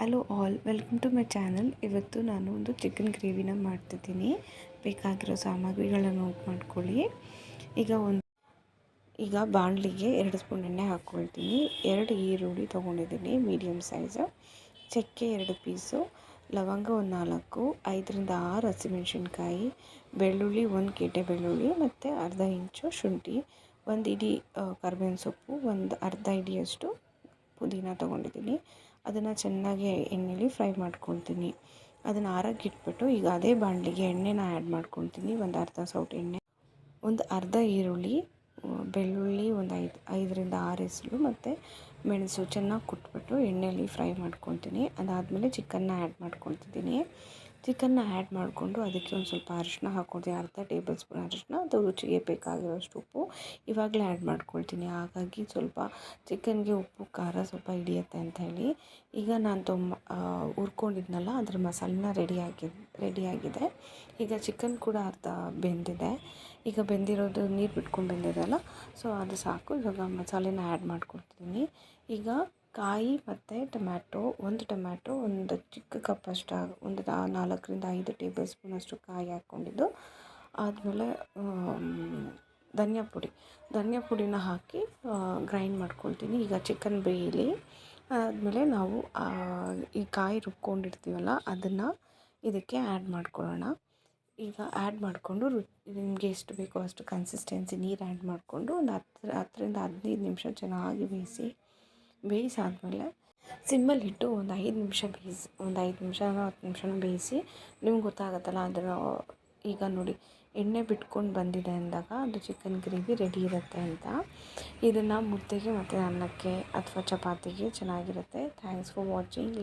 Hello all, welcome to my channel. ಇವತ್ತು ನಾನು ಒಂದು ಚಿಕನ್ ಗ್ರೇವಿನ ಮಾಡ್ತಿದ್ದೀನಿ. ಬೇಕಾಗಿರೋ ಸಾಮಗ್ರಿಗಳನ್ನು ನೋಟ್ ಮಾಡ್ಕೊಳ್ಳಿ. ಈಗ ಬಾಣಲಿಗೆ 2 ಸ್ಪೂನ್ ಎಣ್ಣೆ ಹಾಕ್ಕೊಳ್ತೀನಿ. 2 ಈರುಳ್ಳಿ ತೊಗೊಂಡಿದ್ದೀನಿ ಮೀಡಿಯಮ್ ಸೈಜು, ಚಕ್ಕೆ 2 ಪೀಸು, ಲವಂಗ ಒಂದು 4, 5ರಿಂದ 6 ಹಸಿಮೆಣಸಿನ್ಕಾಯಿ, ಬೆಳ್ಳುಳ್ಳಿ 1 ಗೆಡ್ಡೆ ಬೆಳ್ಳುಳ್ಳಿ ಮತ್ತು ಅರ್ಧ ಇಂಚು ಶುಂಠಿ, 1 ಇಡೀ ಕರಿಬೇವಿನ ಸೊಪ್ಪು, ಒಂದು ಅರ್ಧ ಇಡಿಯಷ್ಟು ಪುದೀನ ತೊಗೊಂಡಿದ್ದೀನಿ. ಅದನ್ನು ಚೆನ್ನಾಗಿ ಎಣ್ಣೆಲಿ ಫ್ರೈ ಮಾಡ್ಕೊಳ್ತೀನಿ. ಅದನ್ನು ಆರಕ್ಕೆ ಇಟ್ಬಿಟ್ಟು ಈಗ ಅದೇ ಬಾಣಲಿಗೆ ಎಣ್ಣೆನ ಆ್ಯಡ್ ಮಾಡ್ಕೊಳ್ತೀನಿ. ಒಂದು ಅರ್ಧ ಸೌಟು ಎಣ್ಣೆ, ಒಂದು ಅರ್ಧ ಈರುಳ್ಳಿ, ಬೆಳ್ಳುಳ್ಳಿ ಒಂದು 5ರಿಂದ 6 ಎಸಳು ಮತ್ತು ಮೆಣಸು ಚೆನ್ನಾಗಿ ಕುಟ್ಬಿಟ್ಟು ಎಣ್ಣೆಯಲ್ಲಿ ಫ್ರೈ ಮಾಡ್ಕೊತೀನಿ. ಅದಾದಮೇಲೆ ಚಿಕನ್ನ ಆ್ಯಡ್ ಮಾಡ್ಕೊತಿದ್ದೀನಿ. ಚಿಕನ್ನ ಆ್ಯಡ್ ಮಾಡಿಕೊಂಡು ಅದಕ್ಕೆ ಒಂದು ಸ್ವಲ್ಪ ಅರಿಶಿನ ಹಾಕ್ಕೊಳ್ತೀನಿ. ಅರ್ಧ ಟೇಬಲ್ ಸ್ಪೂನ್ ಅರಿಶಿನ, ಅದು ರುಚಿಗೆ ಬೇಕಾಗಿರೋಷ್ಟು ಉಪ್ಪು ಇವಾಗಲೇ ಆ್ಯಡ್ ಮಾಡ್ಕೊಳ್ತೀನಿ. ಹಾಗಾಗಿ ಸ್ವಲ್ಪ ಚಿಕನ್ಗೆ ಉಪ್ಪು ಖಾರ ಸ್ವಲ್ಪ ಹಿಡಿಯುತ್ತೆ ಅಂತ ಹೇಳಿ. ಈಗ ನಾನು ಹುರ್ಕೊಂಡಿದ್ನಲ್ಲ ಅದ್ರ ಮಸಾಲೆನ ರೆಡಿಯಾಗಿದೆ. ಈಗ ಚಿಕನ್ ಕೂಡ ಅರ್ಧ ಬೆಂದಿದೆ. ಈಗ ಬೆಂದಿರೋದು ನೀರು ಬಿಟ್ಕೊಂಡು ಬೆಂದಿದೆಯಲ್ಲ, ಸೊ ಅದು ಸಾಕು. ಇವಾಗ ಮಸಾಲೆನ ಆ್ಯಡ್ ಮಾಡ್ಕೊಳ್ತಿದ್ದೀನಿ. ಈಗ ಕಾಯಿ ಮತ್ತು ಟೊಮ್ಯಾಟೊ, ಒಂದು ಟೊಮ್ಯಾಟೊ, ಒಂದು ಚಿಕ್ಕ ಕಪ್ಪಷ್ಟು, ಒಂದು 4ರಿಂದ 5 ಟೇಬಲ್ ಸ್ಪೂನಷ್ಟು ಕಾಯಿ ಹಾಕ್ಕೊಂಡಿದ್ದು, ಆದಮೇಲೆ ಧನಿಯಾ ಪುಡಿನ ಹಾಕಿ ಗ್ರೈಂಡ್ ಮಾಡ್ಕೊಳ್ತೀನಿ. ಈಗ ಚಿಕನ್ ಬೇಯಲಿ. ಆದಮೇಲೆ ನಾವು ಈ ಕಾಯಿ ರುಬ್ಕೊಂಡಿರ್ತೀವಲ್ಲ ಅದನ್ನು ಇದಕ್ಕೆ ಆ್ಯಡ್ ಮಾಡ್ಕೊಳ್ಳೋಣ. ಈಗ ಆ್ಯಡ್ ಮಾಡಿಕೊಂಡು ನಿಮಗೆ ಎಷ್ಟು ಬೇಕೋ ಅಷ್ಟು ಕನ್ಸಿಸ್ಟೆನ್ಸಿ ನೀರು ಆ್ಯಡ್ ಮಾಡಿಕೊಂಡು ಒಂದು 10ರಿಂದ 15 ನಿಮಿಷ ಚೆನ್ನಾಗಿ ಬೇಯಿಸಾದ್ಮೇಲೆ ಸಿಮ್ಮಲ್ಲಿ ಇಟ್ಟು ಒಂದು 5 ನಿಮಿಷ ಒಂದು 5 ನಿಮಿಷನೋ 10 ನಿಮಿಷನೋ ಬೇಯಿಸಿ. ನಿಮ್ಗೆ ಗೊತ್ತಾಗುತ್ತಲ್ಲ ಅದರ, ಈಗ ನೋಡಿ ಎಣ್ಣೆ ಬಿಟ್ಕೊಂಡು ಬಂದಿದೆ ಅಂದಾಗ ಅದು ಚಿಕನ್ ಗ್ರೇವಿ ರೆಡಿ ಇರುತ್ತೆ ಅಂತ. ಇದನ್ನು ಮುದ್ದೆಗೆ ಮತ್ತು ಅನ್ನಕ್ಕೆ ಅಥವಾ ಚಪಾತಿಗೆ ಚೆನ್ನಾಗಿರುತ್ತೆ. Thanks for watching.